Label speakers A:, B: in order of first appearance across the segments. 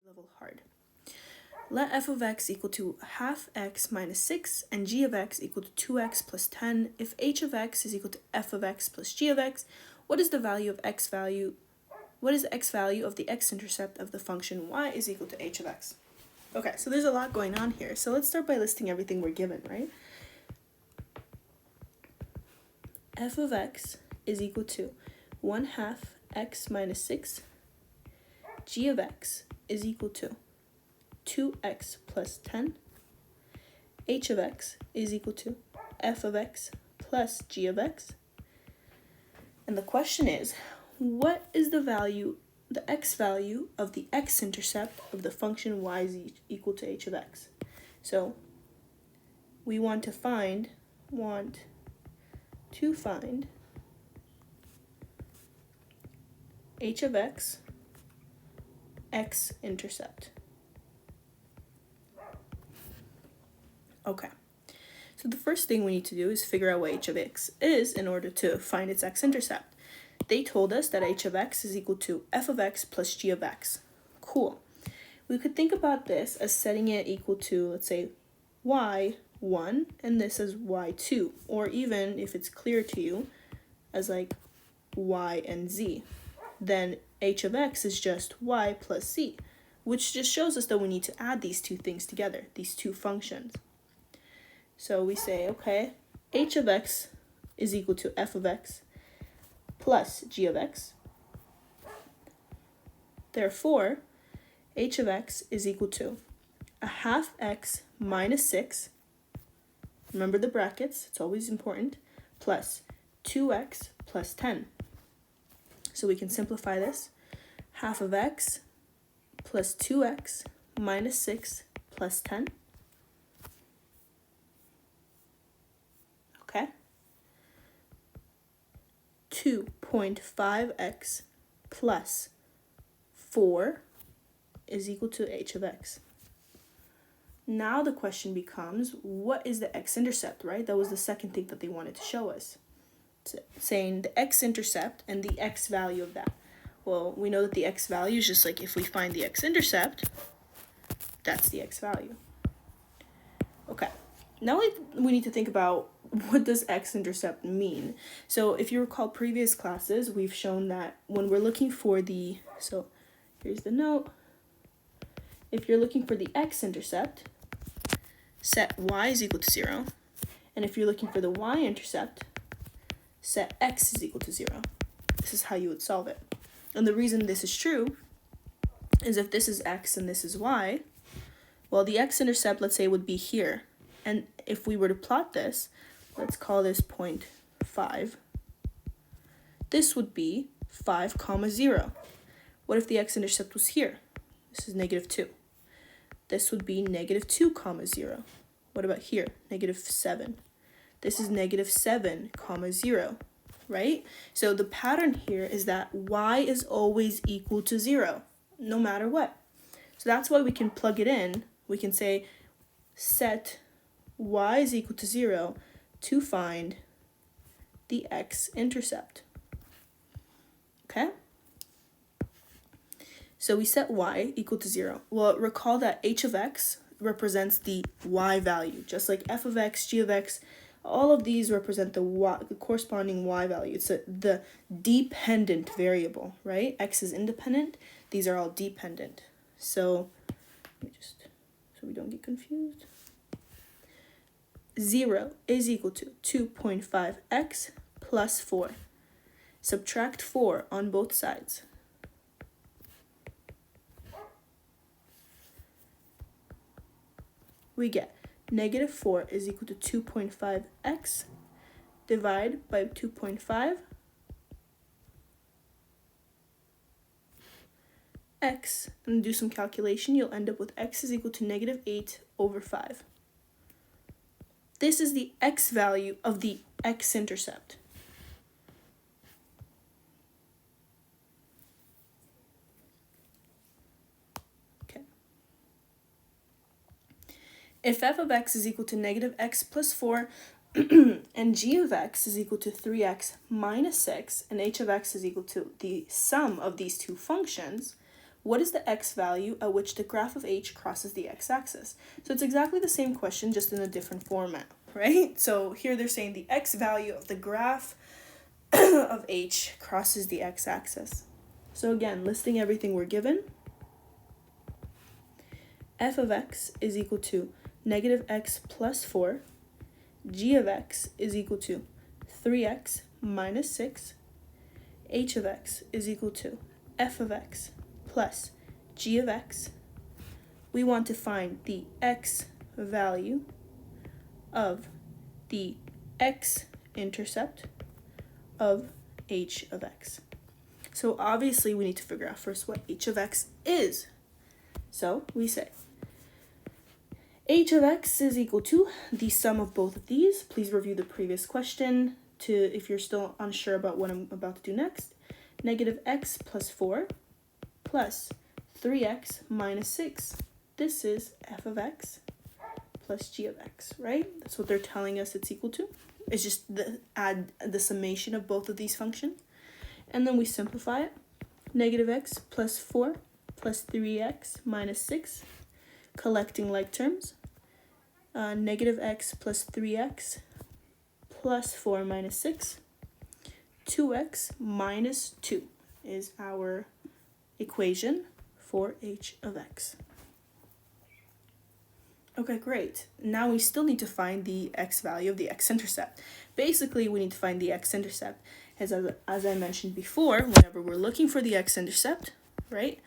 A: level hard. Let f of x equal to half x minus 6 and g of x equal to 2x plus 10 if h of x is equal to f of x plus g of x. What is the value of x value? What is the x value of the x-intercept of the function y is equal to h of x? Okay, so there's a lot going on here. So let's start by listing everything we're given, right? F of x is equal to 1/2 x minus 6. G of x is equal to 2x plus 10. H of x is equal to f of x plus g of x. And the question is, what is the value, the x value of the x-intercept of the function y is equal to h of x? So we want to find h of x x-intercept. Okay, so the first thing we need to do is figure out what h of x is in order to find its x-intercept. They told us that h of x is equal to f of x plus g of x. Cool. We could think about this as setting it equal to, let's say, y1 and this as y2, or even, if it's clear to you, as like y and z. Then h of x is just y plus z, which just shows us that we need to add these two things together, these two functions. So we say, okay, h of x is equal to f of x plus g of x. Therefore, h of x is equal to 1/2 x minus 6, remember the brackets, it's always important, plus 2x plus 10. So we can simplify this. 1/2 of x plus 2x minus 6 plus 10. Okay? 2.5x plus 4 is equal to h of x. Now the question becomes, what is the x-intercept, right? That was the second thing that they wanted to show us. Saying the x-intercept and the x value of that. Well, we know that the x value is just like if we find the x-intercept, that's the x value. Okay, now we need to think about what does x-intercept mean. So if you recall previous classes, we've shown that when we're looking for the, so here's the note. If you're looking for the x-intercept, set y is equal to 0. And if you're looking for the y-intercept, set x is equal to 0. This is how you would solve it. And the reason this is true is if this is x and this is y, well, the x-intercept, let's say, would be here. And if we were to plot this, let's call this point 5. This would be 5, 0. What if the x-intercept was here? This is -2. This would be -2, 0. What about here? -7. This is -7, 0, right? So the pattern here is that y is always equal to 0, no matter what. So that's why we can plug it in. We can say set y is equal to 0 to find the x-intercept. Okay? So we set y equal to 0. Well, recall that h of x represents the y value, just like f of x, g of x, all of these represent the corresponding y value. It's the dependent variable, right? X is independent. These are all dependent. So we don't get confused. 0 is equal to 2.5x plus 4. Subtract 4 on both sides. We get -4 is equal to 2.5x. Divide by 2.5. X, and do some calculation, you'll end up with x is equal to -8/5. This is the x value of the x-intercept. If f of x is equal to -x plus 4 and g of x is equal to 3x minus 6 and h of x is equal to the sum of these two functions, what is the x value at which the graph of h crosses the x-axis? So it's exactly the same question, just in a different format, right? So here they're saying the x value of the graph of h crosses the x-axis. So again, listing everything we're given, f of x is equal to negative x plus 4, g of x is equal to 3x minus 6, h of x is equal to f of x plus g of x. We want to find the x value of the x-intercept of h of x. So obviously we need to figure out first what h of x is. So we say h of x is equal to the sum of both of these. Please review the previous question if you're still unsure about what I'm about to do next. Negative x plus 4 plus 3x minus 6. This is f of x plus g of x, right? That's what they're telling us it's equal to. It's just add the summation of both of these functions. And then we simplify it. Negative x plus 4 plus 3x minus 6. Collecting like terms. Negative x plus 3x plus 4 minus 6. 2x minus 2 is our equation for h of x. Okay, great. Now we still need to find the x value of the x-intercept. Basically, we need to find the x-intercept. As I mentioned before, whenever we're looking for the x-intercept, right,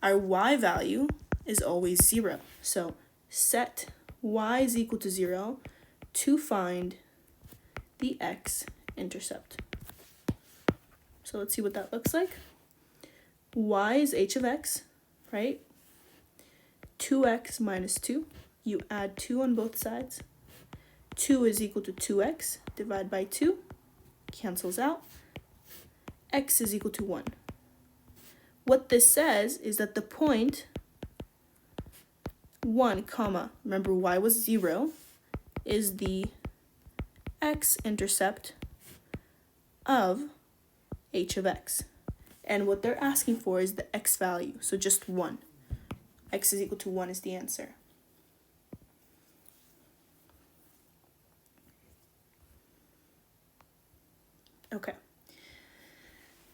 A: our y value is always 0. So set y is equal to 0 to find the x-intercept. So let's see what that looks like. Y is h of x, right? 2x minus 2. You add 2 on both sides. 2 is equal to 2x. Divide by 2. Cancels out. X is equal to 1. What this says is that the point 1, comma, remember y was 0, is the x-intercept of h of x. And what they're asking for is the x value, so just 1. X is equal to 1 is the answer. Okay.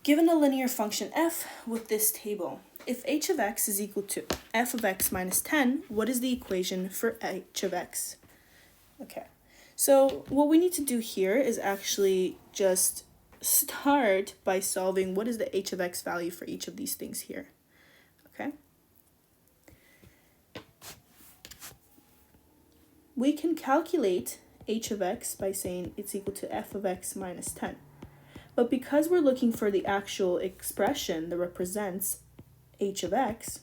A: Given a linear function f with this table, if h of x is equal to f of x minus 10, what is the equation for h of x? Okay, so what we need to do here is actually just start by solving what is the h of x value for each of these things here. Okay. We can calculate h of x by saying it's equal to f of x minus 10. But because we're looking for the actual expression that represents h of x,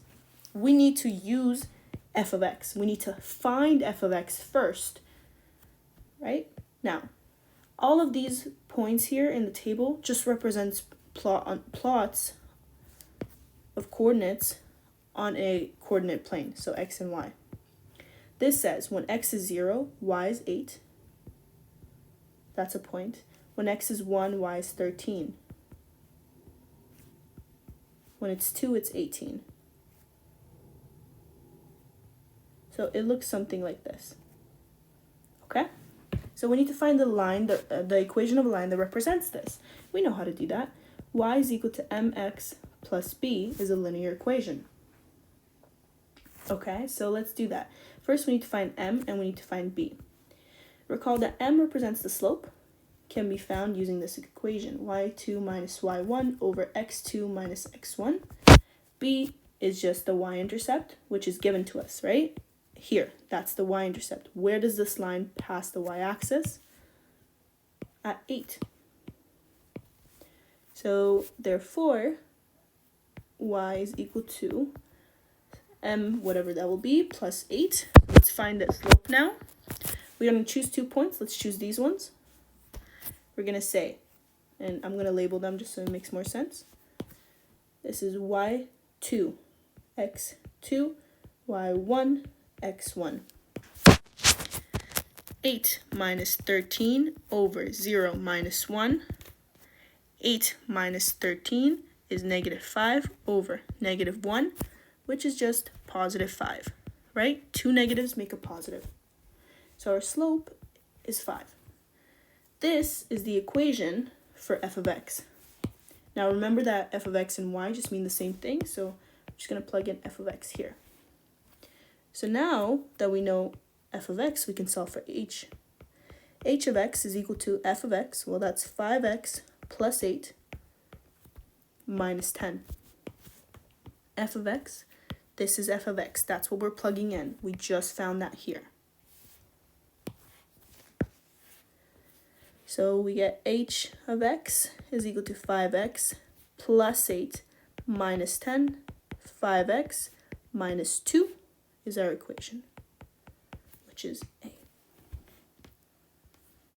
A: we need to use f of x. We need to find f of x first, right? Now, all of these points here in the table just represents plots of coordinates on a coordinate plane, so x and y. This says when x is 0, y is 8. That's a point. When x is 1, y is 13. When it's 2, it's 18. So it looks something like this. Okay? So we need to find the line, the equation of a line that represents this. We know how to do that. Y is equal to mx plus b is a linear equation. Okay, so let's do that. First, we need to find m and we need to find b. Recall that m represents the slope, can be found using this equation, y2 minus y1 over x2 minus x1. B is just the y-intercept, which is given to us, right? Here, that's the y-intercept. Where does this line pass the y-axis? At 8. So, therefore, y is equal to m, whatever that will be, plus 8. Let's find the slope now. We're going to choose 2 points. Let's choose these ones. We're going to say, and I'm going to label them just so it makes more sense. This is y2, x2, y1, x1. 8 minus 13 over 0 minus 1. 8 minus 13 is negative 5 over negative 1, which is just positive 5, right? Two negatives make a positive. So our slope is 5. This is the equation for f of x. Now remember that f of x and y just mean the same thing, so I'm just going to plug in f of x here. So now that we know f of x, we can solve for h. H of x is equal to f of x, well that's 5x plus 8 minus 10. F of x, this is f of x, that's what we're plugging in. We just found that here. So we get h of x is equal to 5x plus 8 minus 10. 5x minus 2 is our equation, which is A.